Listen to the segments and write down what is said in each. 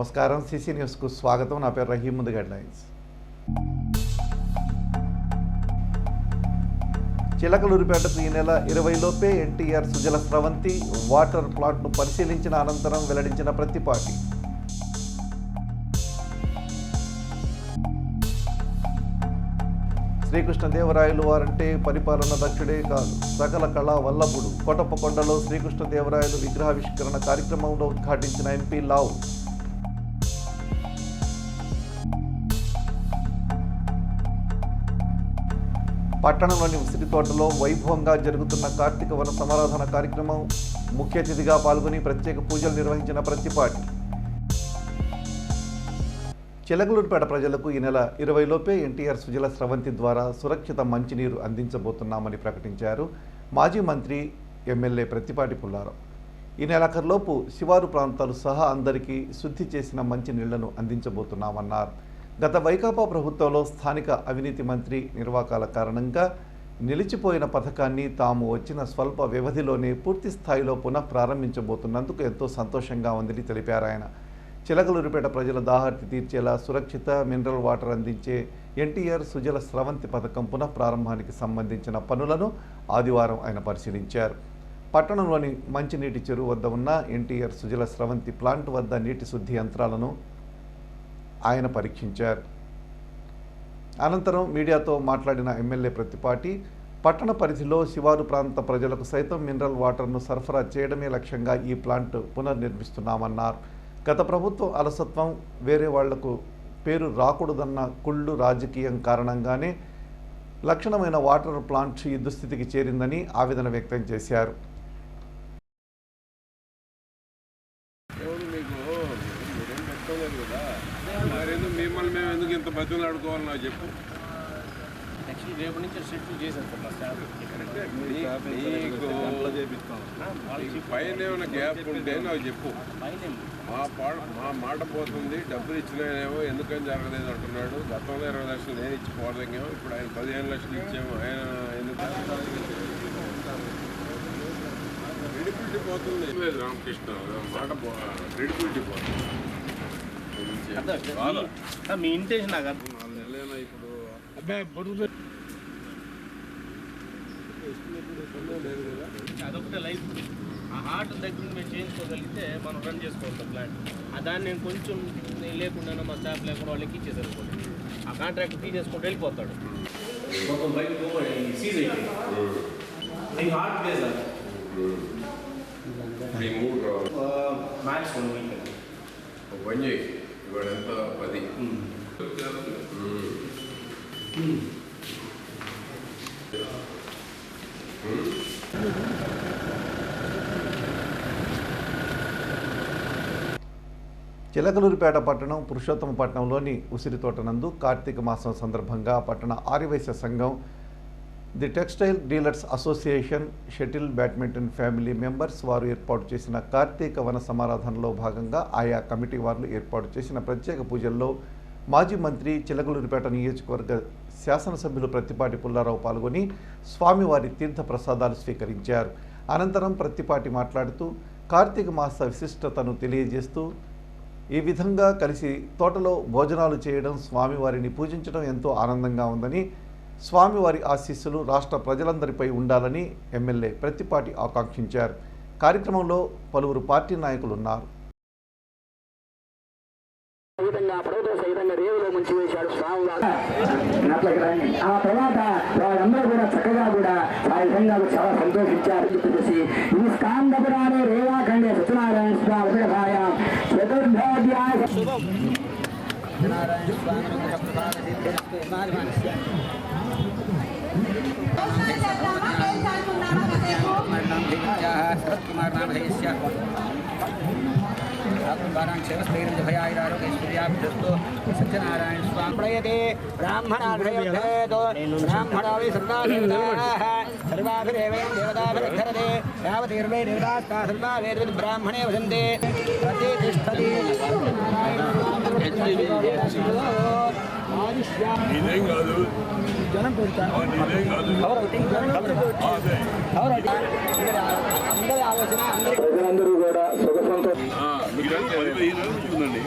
నమస్కారం, సిసి న్యూస్కు స్వాగతం. నా పేరు రహీం. ముందు హెడ్లైన్స్. చిలకలూరిపేటకు ఈ నెల 20లోపే ఎన్టీఆర్ సుజల స్రవంతి వాటర్ ప్లాంట్ను పరిశీలించిన అనంతరం వెల్లడించిన ప్రతిపాటి. శ్రీకృష్ణదేవరాయలు వారంటే పరిపాలన దక్షుడే కాదు, సకల కళా వల్లభుడు. కోటప్పకొండలో శ్రీకృష్ణదేవరాయలు విగ్రహావిష్కరణ కార్యక్రమంలో ఉద్ఘాటించిన ఎంపీ లావు. పట్టణంలోని ఉసిరి తోటలో వైభవంగా జరుగుతున్న కార్తీక వన సమారాధన కార్యక్రమం ముఖ్య అతిథిగా పాల్గొని ప్రత్యేక పూజలు నిర్వహించిన ప్రతిపాటి. చిలకలూరిపేట ప్రజలకు ఈ నెల 20లోపే ఎన్టీఆర్ సుజల స్రవంతి ద్వారా సురక్షిత మంచినీరు అందించబోతున్నామని ప్రకటించారు మాజీ మంత్రి ఎమ్మెల్యే ప్రత్తిపాటి పుల్లారావు. ఈ నెలాఖరులోపు శివారు ప్రాంతాలు సహా అందరికీ శుద్ధి చేసిన మంచినీళ్లను అందించబోతున్నామన్నారు. గత వైకాపా ప్రభుత్వంలో స్థానిక అవినీతి మంత్రి నిర్వాకాల కారణంగా నిలిచిపోయిన పథకాన్ని తాము వచ్చిన స్వల్ప వ్యవధిలోనే పూర్తి స్థాయిలో పునః ప్రారంభించబోతున్నందుకు ఎంతో సంతోషంగా ఉందని తెలిపారు ఆయన. చిలకలూరిపేట ప్రజల దాహార్తి తీర్చేలా సురక్షిత మినరల్ వాటర్ అందించే ఎన్టీఆర్ సుజల స్రవంతి పథకం పునః ప్రారంభానికి సంబంధించిన పనులను ఆదివారం ఆయన పరిశీలించారు. పట్టణంలోని మంచినీటి చెరువు వద్ద ఉన్న ఎన్టీఆర్ సుజల స్రవంతి ప్లాంట్ వద్ద నీటి శుద్ధి యంత్రాలను ఆయన పరీక్షించారు. అనంతరం మీడియాతో మాట్లాడిన ఎమ్మెల్యే ప్రత్తిపాటి, పట్టణ పరిధిలో శివారు ప్రాంత ప్రజలకు సైతం మినరల్ వాటర్ను సరఫరా చేయడమే లక్ష్యంగా ఈ ప్లాంట్ పునర్నిర్మిస్తున్నామన్నారు. గత ప్రభుత్వం అలసత్వం, వేరే వాళ్లకు పేరు రాకూడదన్న కుళ్ళు రాజకీయం కారణంగానే లక్షణమైన వాటర్ ప్లాంట్ ఈ దుస్థితికి చేరిందని ఆవేదన వ్యక్తం చేశారు. మిమ్మల్ని మేము ఎందుకు ఇంత బతులు ఆడుకోవాలి నాకు చెప్పు. రేపు నుంచి షెడ్యూల్ చేశారు నీకు పైన ఏమైనా గ్యాప్ ఉంటే నాకు చెప్పు. మా మాట పోతుంది, డబ్బులు ఇచ్చినాయేమో ఎందుకని జరగలేదు అంటున్నాడు. గతంలో 20 లక్షలు నేను ఇచ్చి పోదగేమో, ఇప్పుడు ఆయన 15 లక్షలు ఇచ్చాము. ఆయన ఎందుకు క్రెడిబిలిటీ పోతుంది లేదు రామకృష్ణ, మాట క్రెడిబిలిటీ పోతుంది. మీ ఇంటెన్షన్ నాకు అర్థం. 4 నెలలైనా ఇప్పుడు అదొకటే లైఫ్. ఆ హార్ట్ దగ్గర మేము చేయించుకోగలిగితే మనం రన్ చేసుకోవాలి ప్లాంట్. దాన్ని నేను కొంచెం లేకుండా మా స్టాఫ్ లేకుండా వాళ్ళకి ఇచ్చేసారు. ఆ కాంట్రాక్ట్ తీసేసుకుంటూ వెళ్ళిపోతాడు. మొత్తం బయట సీజ్ అయిపోయింది. హార్ట్ లేదు సార్, మ్యాక్స్ 1 వీక్. పని చేయి, ఇవాళ ఎంత 10. చిలకలూరిపేట పట్టణం పురుషోత్తమపట్నంలోని ఉసిరి తోటనందు కార్తీక మాసం సందర్భంగా పట్టణ ఆర్యవైశ్య సంఘం, the textile dealers association, shuttle badminton family members వారు ఏర్పాటు చేసిన కార్తీక వన సమారాధనలో భాగంగా ఆయా కమిటీ వారు ఏర్పాటు చేసిన ప్రత్యేక పూజల్లో మాజీ మంత్రి, చిలకలూరిపేట నియోజకవర్గ శాసనసభ్యులు ప్రత్తిపాటి పుల్లారావు పాల్గొని స్వామివారి తీర్థ ప్రసాదాలు స్వీకరించారు. అనంతరం ప్రత్తిపాటి మాట్లాడుతూ కార్తీక మాస విశిష్టతను తెలియజేస్తూ, ఈ విధంగా కలిసి తోటలో భోజనాలు చేయడం, స్వామివారిని పూజించడం ఎంతో ఆనందంగా ఉందని, స్వామివారి ఆశీస్సులు రాష్ట్ర ప్రజలందరిపై ఉండాలని ఎమ్మెల్యే ప్రత్తిపాటి ఆకాంక్షించారు. కార్యక్రమంలో పలువురు పార్టీ నాయకులు ఉన్నారు. ఆ తర్వాత వాళ్ళందరూ కూడా చక్కగా కూడా ఆ విధంగా చాలా సంతోషించారు. ఈ స్కాందపురాలే రేవాఖండే సత్యనారాయణ స్వామి విగ్రహాయ చతుర్భోధ్యాయ సత్యనారాయణ స్వామి ప్రయతే బ్రాహ్మణాభి సర్వాభిరేవేణ దేవతాభిరక్షరతే యావతీర్వే దేవతాస్తా సర్వావేద బ్రాహ్మణే వదంతే ప్రతిష్టతి. ఇదేం కాదు, జనం పెడతాను అందరూ కూడా సుఖ సంతోషం. ఉందండి.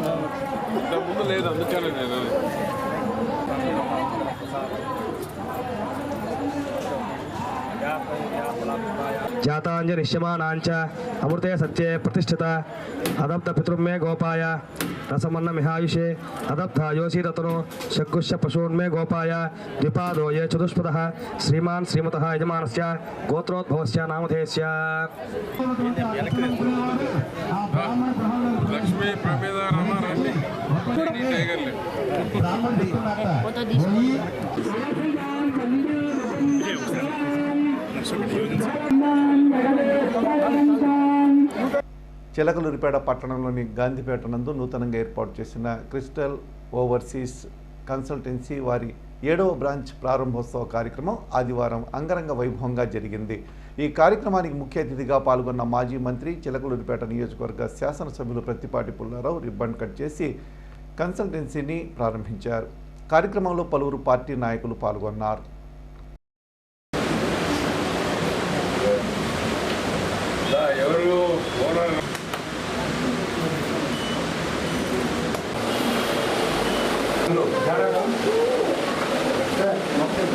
ఇంతకుముందు లేదు, అందుకనే నేను जातांजलिष्यमानांच अमृते सत्ये प्रतिष्ठित अदब्ध पितृमे गोपाय रसमन्न मिहायुषे अदब्धा योषी रत्नो शकुष्य पशून्मे गोपाय द्विपादो ये चतुष्पदः श्रीमान् श्रीमतः यजमानस्य गोत्रोद्भवस्य नामधेयस्य లక్ష్మీ ప్రమేద రమారండి టైగర్లే చిలకలూరిపేట పట్టణంలోని గాంధీపేట నందు నూతనంగా ఏర్పాటు చేసిన క్రిస్టల్ ఓవర్సీస్ కన్సల్టెన్సీ వారి 7వ బ్రాంచ్ ప్రారంభోత్సవ కార్యక్రమం ఆదివారం అంగరంగ వైభవంగా జరిగింది. ఈ కార్యక్రమానికి ముఖ్య అతిథిగా పాల్గొన్న మాజీ మంత్రి చిలకలూరిపేట నియోజకవర్గ శాసనసభ్యులు ప్రత్తిపాటి పుల్లారావు రిబ్బన్ కట్ చేసి కన్సల్టెన్సీని ప్రారంభించారు. కార్యక్రమంలో పలువురు పార్టీ నాయకులు పాల్గొన్నారు. ఎవరు ఓనర్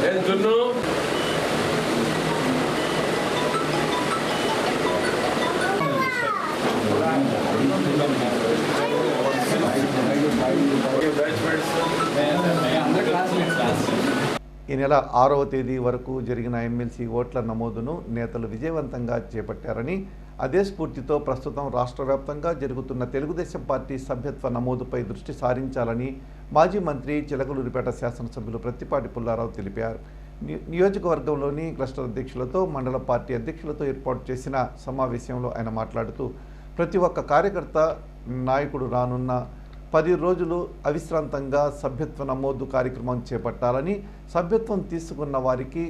నేను చున్ను ఈ నెల 6వ తేదీ వరకు జరిగిన ఎమ్మెల్సీ ఓట్ల నమోదును నేతలు విజయవంతంగా చేపట్టారని, అదే స్ఫూర్తితో ప్రస్తుతం రాష్ట్ర వ్యాప్తంగా జరుగుతున్న తెలుగుదేశం పార్టీ సభ్యత్వ నమోదుపై దృష్టి సారించాలని మాజీ మంత్రి చిలకలూరిపేట శాసనసభ్యులు ప్రత్తిపాటి పుల్లారావు తెలిపారు. నియోజకవర్గంలోని క్లస్టర్ అధ్యక్షులతో, మండల పార్టీ అధ్యక్షులతో ఏర్పాటు చేసిన సమావేశంలో ఆయన మాట్లాడుతూ, ప్రతి ఒక్క కార్యకర్త నాయకుడు రానున్న 10 రోజులు అవిశ్రాంతంగా సభ్యత్వ నమోదు కార్యక్రమం చేపట్టాలని, సభ్యత్వం తీసుకున్న వారికి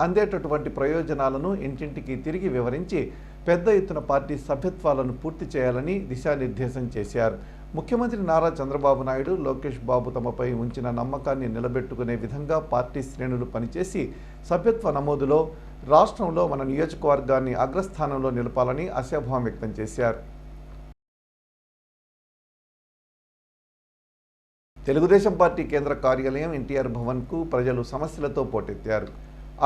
అందేటటువంటి ప్రయోజనాలను ఇంటింటికి తిరిగి వివరించి పెద్ద ఎత్తున పార్టీ సభ్యత్వాలను పూర్తి చేయాలని దిశానిర్దేశం చేశారు. ముఖ్యమంత్రి నారా చంద్రబాబు నాయుడు, లోకేష్ బాబు తమపై ఉంచిన నమ్మకాన్ని నిలబెట్టుకునే విధంగా పార్టీ శ్రేణులు పనిచేసి సభ్యత్వ నమోదులో రాష్ట్రంలో మన నియోజకవర్గాన్ని అగ్రస్థానంలో నిలపాలని ఆశాభావం వ్యక్తం చేశారు. తెలుగుదేశం పార్టీ కేంద్ర కార్యాలయం ఎన్టీఆర్ భవన్కు ప్రజలు సమస్యలతో పోటెత్తారు.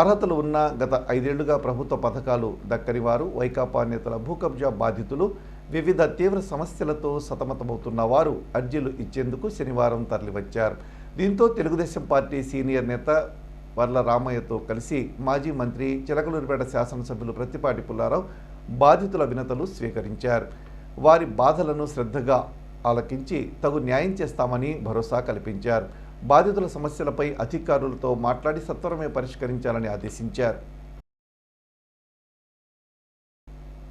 అర్హతలు ఉన్న గత 5 ఏళ్లుగా ప్రభుత్వ పథకాలు దక్కని వారు, వైకాపా నేతల భూకబ్జా బాధితులు, వివిధ తీవ్ర సమస్యలతో సతమతమవుతున్న వారు అర్జీలు ఇచ్చేందుకు శనివారం తరలివచ్చారు. దీంతో తెలుగుదేశం పార్టీ సీనియర్ నేత వర్ల రామయ్యతో కలిసి మాజీ మంత్రి చిలకలూరిపేట శాసనసభ్యులు ప్రత్తిపాటి పుల్లారావు బాధితుల వినతులు స్వీకరించారు. వారి బాధలను శ్రద్ధగా ఆలకించి తగు న్యాయం చేస్తామని భరోసా కల్పించారు. బాధితుల సమస్యలపై అధికారులతో మాట్లాడి సత్వరమే పరిష్కరించాలని ఆదేశించారు.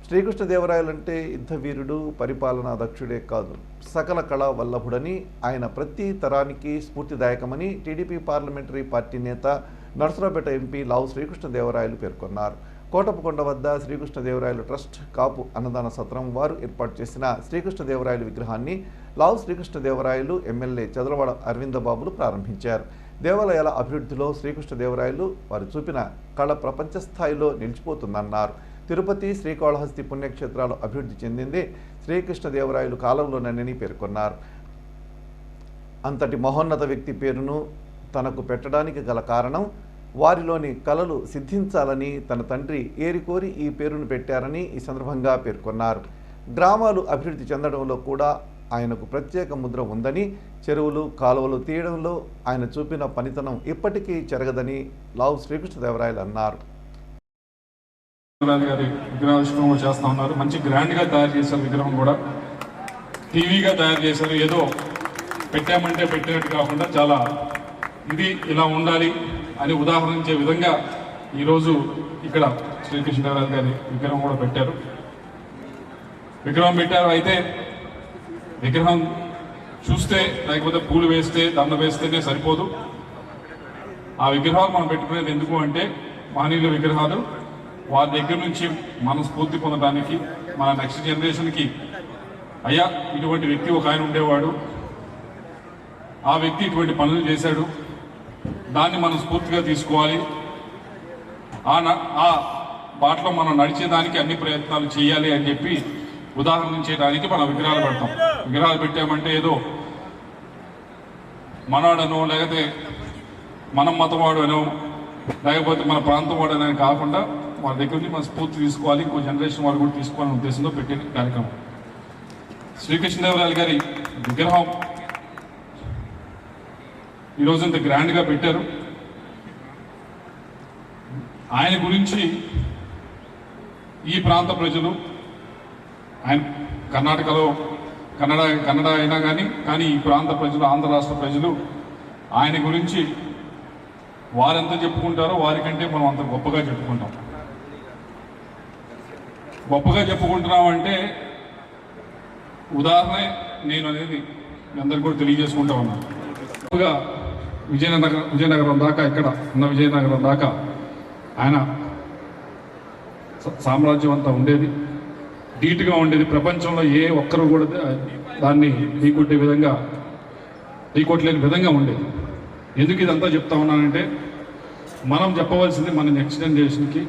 శ్రీకృష్ణదేవరాయలంటే యుద్ధవీరుడు, పరిపాలనా దక్షుడే కాదు, సకల కళా వల్లభుడని, ఆయన ప్రతి తరానికి స్ఫూర్తిదాయకమని టీడీపీ పార్లమెంటరీ పార్టీ నేత నరసరావుపేట ఎంపీ లావు శ్రీకృష్ణదేవరాయలు పేర్కొన్నారు. కోటప్పకొండ వద్ద శ్రీకృష్ణదేవరాయలు ట్రస్ట్ కాపు అన్నదాన సత్రం వారు ఏర్పాటు చేసిన శ్రీకృష్ణదేవరాయలు విగ్రహాన్ని లావు శ్రీకృష్ణదేవరాయలు ఎమ్మెల్యే చదలవాడ అరవిందబాబులు ప్రారంభించారు. దేవాలయాల అభివృద్ధిలో శ్రీకృష్ణదేవరాయలు వారు చూపిన కళ ప్రపంచ స్థాయిలో నిలిచిపోతుందన్నారు. తిరుపతి, శ్రీకాళహస్తి పుణ్యక్షేత్రాలు అభివృద్ధి చెందిందే శ్రీకృష్ణదేవరాయలు కాలంలోనని పేర్కొన్నారు. అంతటి మహోన్నత వ్యక్తి పేరును తనకు పెట్టడానికి గల కారణం వారిలోని కళలు సిద్ధించాలని తన తండ్రి ఏరికోరి ఈ పేరును పెట్టారని ఈ సందర్భంగా పేర్కొన్నారు. గ్రామాలు అభివృద్ధి చెందడంలో కూడా ఆయనకు ప్రత్యేక ముద్ర ఉందని, చెరువులు, కాలువలు తీయడంలో ఆయన చూపిన పనితనం ఇప్పటికీ చెరగదని లావు శ్రీకృష్ణదేవరాయలు అన్నారు. విగ్రహావిష్కరణ కూడా చేస్తూ ఉన్నారు. మంచి గ్రాండ్గా తయారు చేశారు. విగ్రహం కూడా టీవీగా తయారు చేశారు. ఏదో పెట్టామంటే పెట్టినట్టు కాకుండా చాలా ఇది ఇలా ఉండాలి అని ఉదాహరించే విధంగా ఈరోజు ఇక్కడ శ్రీకృష్ణదేవరాయలు గారి విగ్రహం కూడా పెట్టారు. అయితే విగ్రహం చూస్తే లేకపోతే పూలు వేస్తే దండ వేస్తేనే సరిపోదు. ఆ విగ్రహాలు మనం పెట్టుకునేది ఎందుకు అంటే మహనీయుల విగ్రహాలు వారి దగ్గర నుంచి మనం స్ఫూర్తి పొందడానికి, మన నెక్స్ట్ జనరేషన్కి అయ్యా ఇటువంటి వ్యక్తి ఒక ఆయన ఉండేవాడు, ఆ వ్యక్తి ఇటువంటి పనులు చేశాడు, దాన్ని మనం స్ఫూర్తిగా తీసుకోవాలి, ఆ బాటలో మనం నడిచేదానికి అన్ని ప్రయత్నాలు చేయాలి అని చెప్పి ఉదాహరించడానికి మనం విగ్రహాలు పెడతాం. విగ్రహాలు పెట్టామంటే ఏదో మనవాడనో లేకపోతే మనం మతం వాడనో లేకపోతే మన ప్రాంతం వాడనని కాకుండా వాళ్ళ దగ్గర నుంచి మన స్ఫూర్తి తీసుకోవాలి, ఇంకో జనరేషన్ వాళ్ళు కూడా తీసుకోవాలనే ఉద్దేశంతో పెట్టే కార్యక్రమం. శ్రీకృష్ణదేవరాయలు గారి విగ్రహం ఈరోజు ఇంత గ్రాండ్గా పెట్టారు. ఆయన గురించి ఈ ప్రాంత ప్రజలు, ఆయన కర్ణాటకలో కన్నడ అయినా కానీ ఈ ప్రాంత ప్రజలు, ఆంధ్ర రాష్ట్ర ప్రజలు ఆయన గురించి వారెంత చెప్పుకుంటారో వారికంటే మనం అంత గొప్పగా చెప్పుకుంటాం. గొప్పగా చెప్పుకుంటున్నామంటే ఉదాహరణ నేను అనేది మీ అందరికీ కూడా తెలియజేసుకుంటా ఉన్నాను. గొప్పగా విజయనగరం దాకా, ఇక్కడ ఉన్న విజయనగరం దాకా ఆయన సామ్రాజ్యం అంతా ఉండేది, ధీటుగా ఉండేది. ప్రపంచంలో ఏ ఒక్కరు కూడా దాన్ని ఢీకొట్టలేని విధంగా ఉండేది. ఎందుకు ఇదంతా చెప్తా ఉన్నానంటే మనం చెప్పవలసింది మన నెక్స్ట్ జనరేషన్కి.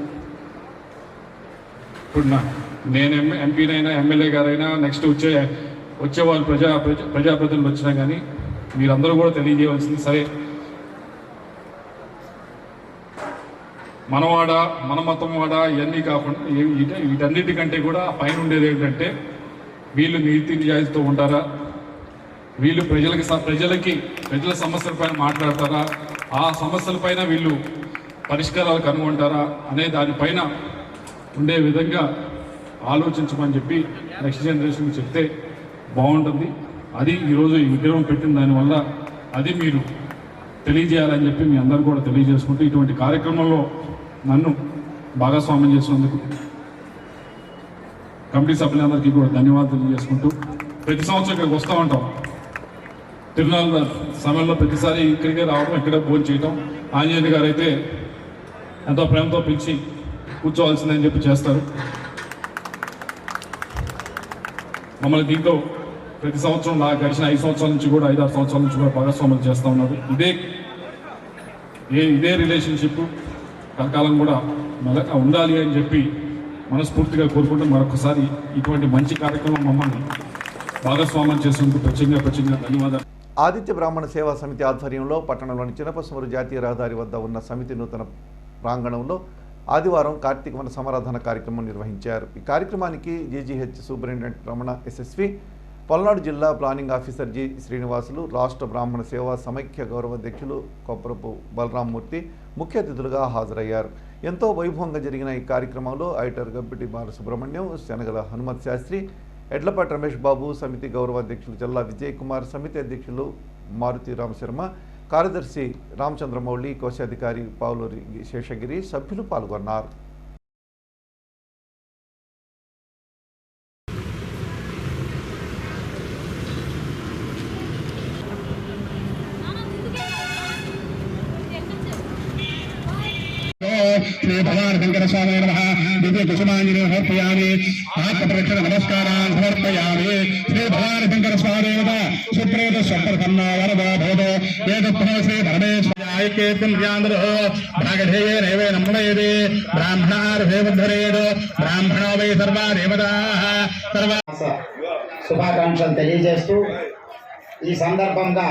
ఇప్పుడు నేను ఎంపీనైనా ఎమ్మెల్యే గారైనా నెక్స్ట్ వచ్చే వాళ్ళు ప్రజాప్రతినిధులు వచ్చినా కానీ మీరందరూ కూడా తెలియజేయవలసింది, సరే మనవాడా మన మతం వాడా ఇవన్నీ కాకుండా వీటన్నిటికంటే కూడా పైన ఉండేది ఏంటంటే వీళ్ళు నీతి నిజాయితీతో ఉంటారా, వీళ్ళు ప్రజల సమస్యలపైన మాట్లాడతారా, ఆ సమస్యలపైన వీళ్ళు పరిష్కారాలు కనుగొంటారా అనే దానిపైన ఉండే విధంగా ఆలోచించమని చెప్పి నెక్స్ట్ జనరేషన్కి చెప్తే బాగుంటుంది. అది ఈరోజు ఈ విగ్రహం పెట్టిన దానివల్ల అది మీరు తెలియజేయాలని చెప్పి మీ అందరూ కూడా తెలియజేసుకుంటూ ఇటువంటి కార్యక్రమంలో నన్ను భాగస్వామ్యం చేసినందుకు కమిటీ సభ్యులందరికీ కూడా ధన్యవాదాలు తెలియజేసుకుంటూ, ప్రతి సంవత్సరం ఇక్కడికి వస్తూ ఉంటాం. తిరునాళ్ళ సమయంలో ప్రతిసారి ఇక్కడికే రావడం, ఇక్కడే భోజనం చేయటం. ఆంజనేయులు గారు అయితే ఎంతో ప్రేమతో పిలిచి కూర్చోవాల్సిందని చెప్పి చేస్తారు. మమ్మల్ని దీంట్లో ప్రతి సంవత్సరం గడిచిన 5 సంవత్సరాల నుంచి కూడా 5-6 సంవత్సరాల నుంచి కూడా భాగస్వామ్యం చేస్తూ ఉన్నారు. ఇదే రిలేషన్షిప్ కలకాలం కూడా ఉండాలి అని చెప్పి మనస్ఫూర్తిగా కోరుకుంటూ మరొకసారి ఇటువంటి మంచి కార్యక్రమం మమ్మల్ని భాగస్వామ్యం చేసేందుకు ప్రత్యేకంగా ధన్యవాదాలు. ఆదిత్య బ్రాహ్మణ సేవా సమితి ఆధ్వర్యంలో పట్టణంలోని చిన్నపసుమూరు జాతీయ రహదారి వద్ద ఉన్న సమితి నూతన ప్రాంగణంలో ఆదివారం కార్తీక వన సమారాధన కార్యక్రమం నిర్వహించారు. ఈ కార్యక్రమానికి GGH superintendent Ramana SSV, Palnadu జిల్లా ప్లానింగ్ ఆఫీసర్ జి శ్రీనివాసులు, రాష్ట్ర బ్రాహ్మణ సేవా సమైక్య గౌరవాధ్యక్షులు కొప్పరపు బలరామ్మూర్తి ముఖ్య అతిథులుగా హాజరయ్యారు. ఎంతో వైభవంగా జరిగిన ఈ కార్యక్రమంలో ఐటర్ గబ్బిటి బాలసుబ్రహ్మణ్యం, శనగల హనుమత్ శాస్త్రి, ఎడ్లపాటి రమేష్ బాబు, సమితి గౌరవాధ్యక్షులు జల్లా విజయ్ కుమార్, సమితి అధ్యక్షులు మారుతి రామశర్మ, కార్యదర్శి రామచంద్రమౌళి, కోశాధికారి పావులూరి శేషగిరి సభ్యులు పాల్గొన్నారు. श्री भगवान शंकर स्वामी नमः दिव्य कुसुमांजलि समर्पयामि आत्मप्रदक्षिण नमस्कारान् समर्पयामि श्री भगवान शंकर स्वामी नमः सुप्रेत स्वप्रसन्नो वरदो भवतो वेदत्वो श्री परमेश्वराय कीर्तिं ध्यानदो भागधेये रेवे नमोयते ब्राह्मणार्भेवद्धरेदो ब्राह्मणो वै सर्वा देवताः सर्वा శుభాకాంక్షలు తెలియజేస్తూ ఈ సందర్భంగా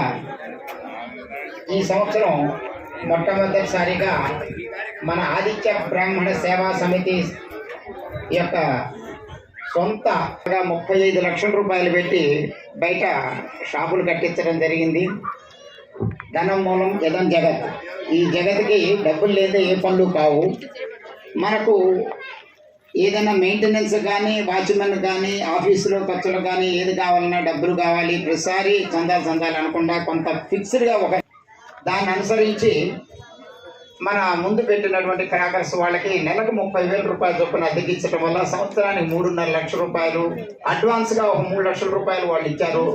ఈ సంవత్సరం మొట్టమొదటిసారిగా మన ఆదిత్య బ్రాహ్మణ సేవా సమితి యొక్క సొంత 35 లక్షల రూపాయలు పెట్టి బయట షాపులు కట్టించడం జరిగింది. ధనం మూలం యదం జగత్. ఈ జగత్కి డబ్బులు లేదా ఏ పనులు కావు. మనకు ఏదైనా మెయింటెనెన్స్ కానీ, వాచ్మెన్ కానీ, ఆఫీసులో ఖర్చులు కానీ ఏది కావాలన్నా డబ్బులు కావాలి. ప్రతిసారి చందాలు అనకుండా కొంత ఫిక్స్డ్గా ఒక దాన్ని అనుసరించి మన ముందు పెట్టినటువంటి క్రాకర్స్ వాళ్ళకి నెలకు 30,000 రూపాయల చొప్పున అద్దెకించడం వల్ల సంవత్సరానికి 3.5 లక్షల రూపాయలు అడ్వాన్స్గా ఒక 3 లక్షల రూపాయలు వాళ్ళు ఇచ్చారు.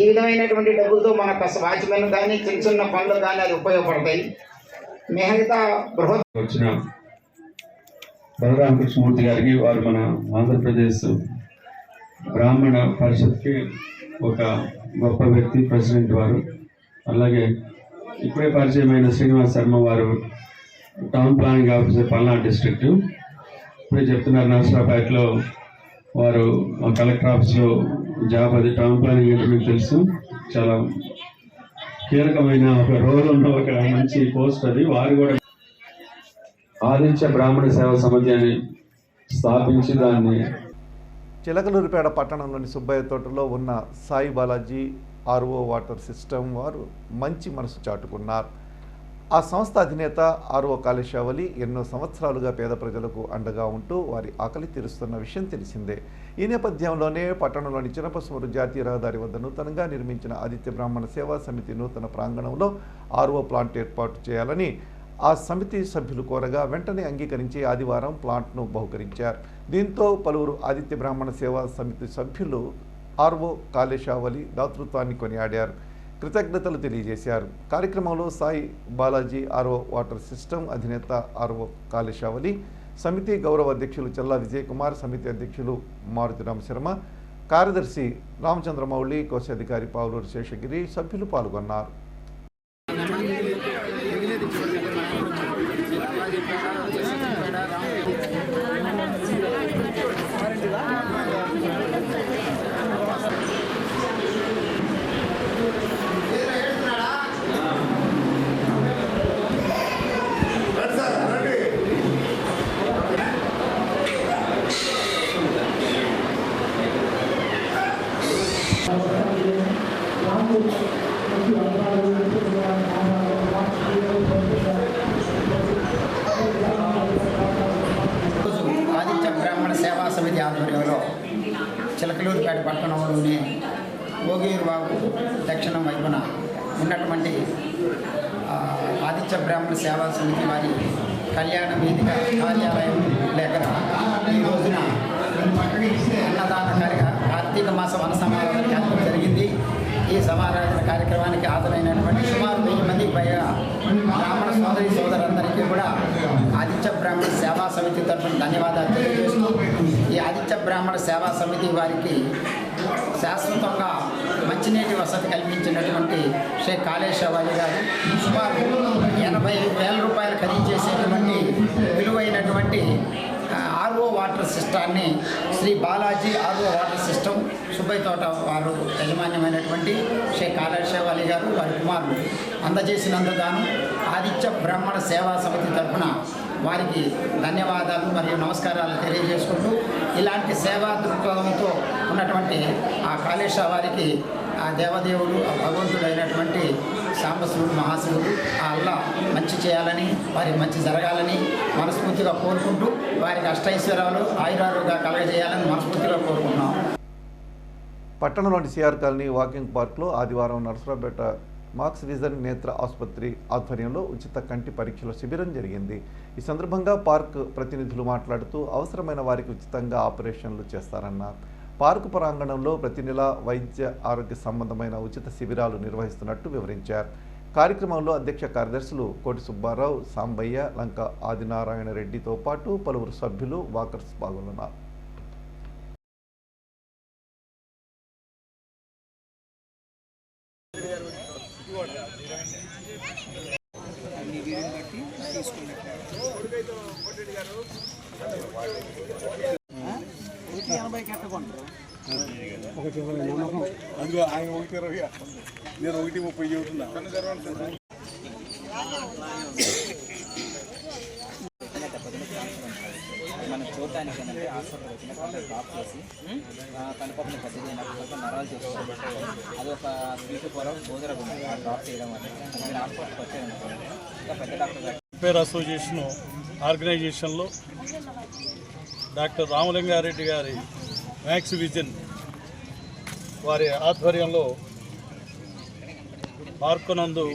ఈ విధమైనటువంటి డబ్బులతో మనకు వాచ్మెన్ కానీ చిన్న చిన్న పనులు కానీ అది ఉపయోగపడతాయి. మిగతా బృహత్ వచ్చిన బలరామకృష్ణమూర్తి గారికి, వారు మన ఆంధ్రప్రదేశ్ బ్రాహ్మణ పరిషత్కి ఒక గొప్ప వ్యక్తి, ప్రెసిడెంట్ వారు. అలాగే ఇప్పుడే పరిచయమైన శ్రీనివాస్ శర్మ వారు town planning officer Palnadu district. ఇప్పుడే చెప్తున్నారు నర్సరావుపేటలో వారు కలెక్టర్ ఆఫీస్లో జాబ్, అది టౌన్ ప్లానింగ్ అంటే మీకు తెలుసు, చాలా కీలకమైన ఒక రోల్ ఉన్న ఒక మంచి పోస్ట్ అది. వారు కూడా ఆదిత్య బ్రాహ్మణ సేవా సమితి అని స్థాపించి దాన్ని చిలకలూరిపేట పట్టణంలోని సుబ్బయ్య తోటలో ఉన్న Sai Balaji RO water system వారు మంచి మనసు చాటుకున్నారు. ఆ సంస్థ అధినేత ఆర్ఓ కాళేశావలి ఎన్నో సంవత్సరాలుగా పేద ప్రజలకు అండగా ఉంటూ వారి ఆకలి తీరుస్తున్న విషయం తెలిసిందే. ఈ నేపథ్యంలోనే పట్టణంలోని చినపసుమూరు జాతీయ రహదారి వద్ద నూతనంగా నిర్మించిన ఆదిత్య బ్రాహ్మణ సేవా సమితి నూతన ప్రాంగణంలో ఆర్ఓ ప్లాంట్ ఏర్పాటు చేయాలని ఆ సమితి సభ్యులు కోరగా వెంటనే అంగీకరించి ఆదివారం ప్లాంట్ను బహుకరించారు. దీంతో పలువురు ఆదిత్య బ్రాహ్మణ సేవా సమితి సభ్యులు ఆర్ఓ కాళేశావలి దాతృత్వాన్ని కొనియాడారు, కృతజ్ఞతలు తెలియజేశారు. కార్యక్రమంలో Sai Balaji RO water system అధినేత ఆర్ఓ కాళేశావలి, సమితి గౌరవ అధ్యక్షులు చల్లా విజయ్ కుమార్, సమితి అధ్యక్షులు మారుతిరామ శర్మ, కార్యదర్శి రామచంద్రమౌళి, కోశాధికారి పావులూరు శేషగిరి సభ్యులు పాల్గొన్నారు. ఆదిత్య బ్రాహ్మణ సేవా సమితి ఆధ్వర్యంలో చిలకలూరిపేట పట్టణంలోని ఓగేరువాగు దక్షిణం వైపున ఉన్నటువంటి ఆదిత్య బ్రాహ్మణ సేవా సమితి వారి కళ్యాణ వేదిక కార్యాలయం దగ్గర ఈ రోజున అన్నదాన కార్తీక మాస వన సమారాధన కార్యక్రమం జరిగింది. ఈ సమారాధన కార్యక్రమానికి హాజరైనటువంటి సుమారు 1000 మందికి పైగా బ్రాహ్మణ సోదరి సోదరులందరికీ కూడా ఆదిత్య బ్రాహ్మణ సేవా సమితి తరఫున ధన్యవాదాలు తెలియజేస్తూ, ఈ ఆదిత్య బ్రాహ్మణ సేవా సమితి వారికి శాశ్వతంగా మంచినీటి వసతి కల్పించినటువంటి శ్రీ కాళేశావలి గారు సుమారు 80,000 రూపాయలు ఖరీదు చేసేటువంటి విలువైనటువంటి ఆర్ఓ వాటర్ సిస్టాన్ని Shri Balaji RO water system Subbaiah Thota వారు యజమాన్యమైనటువంటి శ్రీ కాళేశావలి గారు వారి కుమారులు అందజేసినందుకు గాను ఆదిత్య బ్రాహ్మణ సేవా సమితి తరఫున వారికి ధన్యవాదాలు మరియు నమస్కారాలు తెలియజేసుకుంటూ, ఇలాంటి సేవా దృక్పథంతో ఉన్నటువంటి ఆ కాళేశావలికి ఆ దేవదేవుడు, ఆ భగవంతుడు అయినటువంటి సాంబశివుడు మహాశివుడు ఆ అల్లా మంచి చేయాలని, వారికి మంచి జరగాలని మనస్ఫూర్తిగా కోరుకుంటూ, వారికి అష్టైశ్వర్యాలు ఆయురాలుగా కలగజేయాలని మనస్ఫూర్తిగా కోరుకుంటున్నాం. పట్టణంలోని సిఆర్ కాలనీ వాకింగ్ పార్క్లో ఆదివారం నర్సరావుపేట మార్క్స్ విజన్ నేత్ర ఆసుపత్రి ఆధ్వర్యంలో ఉచిత కంటి పరీక్షల శిబిరం జరిగింది. ఈ సందర్భంగా పార్క్ ప్రతినిధులు మాట్లాడుతూ అవసరమైన వారికి ఉచితంగా ఆపరేషన్లు చేస్తారన్నారు. పార్కు ప్రాంగణంలో ప్రతి నెల వైద్య ఆరోగ్య సంబంధమైన ఉచిత శిబిరాలు నిర్వహిస్తున్నట్టు వివరించారు. కార్యక్రమంలో అధ్యక్ష కార్యదర్శులు కోటి సుబ్బారావు, సాంబయ్య, లంక ఆదినారాయణ రెడ్డితో పాటు పలువురు సభ్యులు, వాకర్స్ పాల్గొన్నారు. అందులో ఆయన 120, నేను 130 చెబుతున్నా. మనం చూడటానికి ఏంటంటే హాస్పిటల్ వచ్చిన డ్రాప్ చేసి కనుపొప్పని పెద్దది అయినప్పుడు నరాలు చేసుకోవాలి. అది ఒక 3 to 4 hours గోదర డ్రాప్ చేయడం వల్ల మీరు హాస్పిటల్కి వచ్చారనుకోండి ఇంకా పెద్ద డాక్టర్ గారు. వెల్ఫేర్ అసోసియేషన్ ఆర్గనైజేషన్లో డాక్టర్ రామలింగారెడ్డి గారి మ్యాక్స్ విజన్ వారి ఆధ్వర్యంలో పార్కు నందు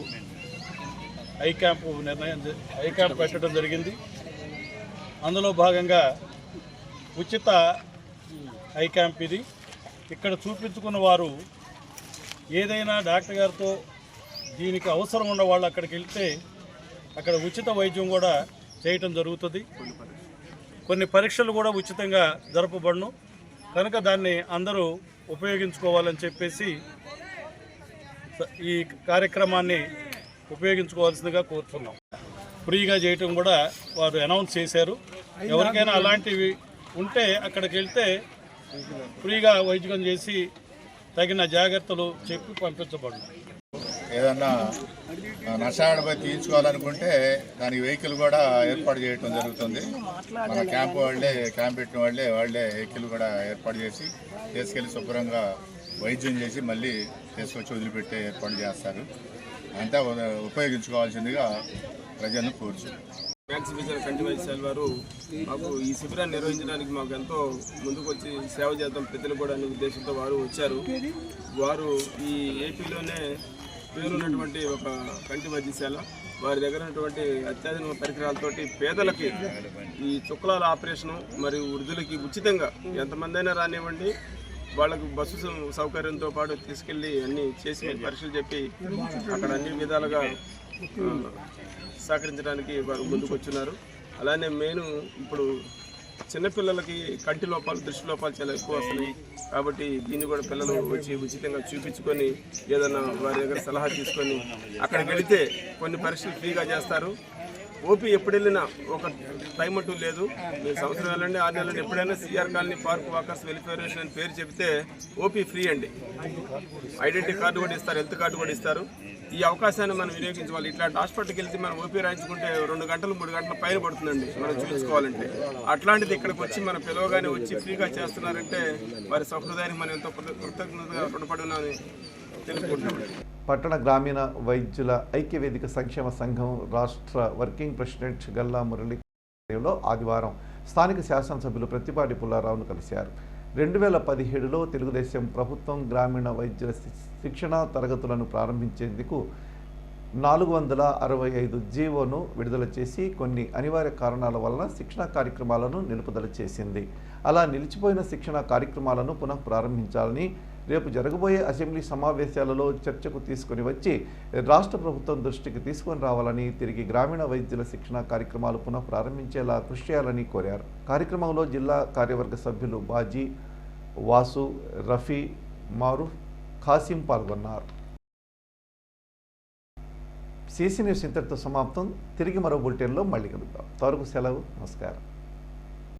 ఐ క్యాంప్ పెట్టడం జరిగింది. అందులో భాగంగా ఉచిత ఐ క్యాంప్ ఇది. ఇక్కడ చూపించుకున్న వారు ఏదైనా డాక్టర్ గారితో దీనికి అవసరం ఉన్న వాళ్ళు అక్కడికి వెళ్తే అక్కడ ఉచిత వైద్యం కూడా చేయటం జరుగుతుంది. కొన్ని పరీక్షలు కూడా ఉచితంగా జరపబడును కనుక దాన్ని అందరూ ఉపయోగించుకోవాలని చెప్పేసి ఈ కార్యక్రమాన్ని ఉపయోగించుకోవాల్సిందిగా కోరుతున్నాం. ఫ్రీగా చేయటం కూడా వారు అనౌన్స్ చేశారు. ఎవరికైనా అలాంటివి ఉంటే అక్కడికి వెళ్తే ఫ్రీగా వైద్యం చేసి తగిన జాగ్రత్తలు చెప్పి పంపించబడును. ఏదన్నా నష్టాలపై తీర్చుకోవాలనుకుంటే దానికి వెహికల్ కూడా ఏర్పాటు చేయడం జరుగుతుంది. మన క్యాంప్ పెట్టిన వాళ్ళే వెహికల్ కూడా ఏర్పాటు చేసి తీసుకెళ్ళి శుభ్రంగా వైద్యం చేసి మళ్ళీ తీసుకొచ్చి వదిలిపెట్టే ఏర్పాటు చేస్తారు. అంతా ఉపయోగించుకోవాల్సిందిగా ప్రజలను కోరుచున్నాను. మ్యాక్స్ విజన్ కంటి వైద్యశాల వారు మాకు ఈ శిబిరాన్ని నిర్వహించడానికి మాకు ఎంతో ముందుకు వచ్చి సేవ చేద్దాం ప్రజలు కూడా అనే ఉద్దేశంతో వారు వచ్చారు. వారు ఈ ఏపీలోనే పేరున్నటువంటి ఒక కంటి వైద్యశాల, వారి దగ్గర ఉన్నటువంటి అత్యాధునిక పరికరాలతోటి పేదలకి ఈ చుక్కలాల ఆపరేషను మరియు వృద్ధులకి ఉచితంగా ఎంతమంది అయినా రానివ్వండి వాళ్ళకు బస్సు సౌకర్యంతో పాటు తీసుకెళ్ళి అన్నీ చేసి పరీక్షలు చెప్పి అక్కడ అన్ని విధాలుగా సహకరించడానికి వారు ముందుకు వచ్చున్నారు. అలానే మెయిన్ ఇప్పుడు చిన్నపిల్లలకి కంటి లోపాలు, దృష్టి లోపాలు చాలా ఎక్కువ వస్తున్నాయి. కాబట్టి దీన్ని కూడా పిల్లలు వచ్చి ఉచితంగా చూపించుకొని ఏదైనా వారి దగ్గర సలహా తీసుకొని అక్కడికి వెళితే కొన్ని పరీక్షలు ఫ్రీగా చేస్తారు. ఓపీ ఎప్పుడు వెళ్ళినా ఒక టైం అంటూ లేదు. మీరు సంవత్సరం వెళ్ళండి, 6 నెలలు ఎప్పుడైనా CR colony park walkers welfare అని పేరు చెబితే ఓపీ ఫ్రీ అండి. ఐడెంటిటీ కార్డు కూడా ఇస్తారు, హెల్త్ కార్డు కూడా ఇస్తారు. ఈ అవకాశాన్ని మనం వినియోగించుకోవాలి. ఇట్లాంటి హాస్పిటల్కి వెళ్తే మనం ఓపీ రాయించుకుంటే 2 గంటలు 3 గంటల పైన పడుతుందండి మనం చూపించుకోవాలంటే. అట్లాంటిది ఇక్కడికి వచ్చి మన పిలవగానే వచ్చి ఫ్రీగా చేస్తున్నారంటే వారి సహృదయానికి మనం ఎంతో కృతజ్ఞతగా రుణపడి ఉన్నామని తెలుపుకుంటున్నాం. పట్టణ గ్రామీణ వైద్యుల ఐక్యవేదిక సంక్షేమ సంఘం రాష్ట్ర వర్కింగ్ ప్రెసిడెంట్ గల్లా మురళిలో ఆదివారం స్థానిక శాసనసభ్యులు ప్రత్తిపాటి పుల్లారావును కలిశారు. 2017లో తెలుగుదేశం ప్రభుత్వం గ్రామీణ వైద్యుల శిక్షణా తరగతులను ప్రారంభించేందుకు 465 జీవోను విడుదల చేసి కొన్ని అనివార్య కారణాల వలన శిక్షణా కార్యక్రమాలను నిలుపుదల చేసింది. అలా నిలిచిపోయిన శిక్షణా కార్యక్రమాలను పునః ప్రారంభించాలని రేపు జరగబోయే అసెంబ్లీ సమావేశాలలో చర్చకు తీసుకుని వచ్చి రాష్ట్ర ప్రభుత్వం దృష్టికి తీసుకొని రావాలని, తిరిగి గ్రామీణ వైద్యుల శిక్షణా కార్యక్రమాలు పునః ప్రారంభించేలా కృషి చేయాలని కోరారు. కార్యక్రమంలో జిల్లా కార్యవర్గ సభ్యులు బాజీ, వాసు, రఫీ, మారూఫ్, ఖాసిం పాల్గొన్నారు. సిసి న్యూస్ ఇంతటితో సమాప్తం. తిరిగి మరో బులెటిన్లో మళ్ళీ కలుద్దాం. తవరకు సెలవు. నమస్కారం.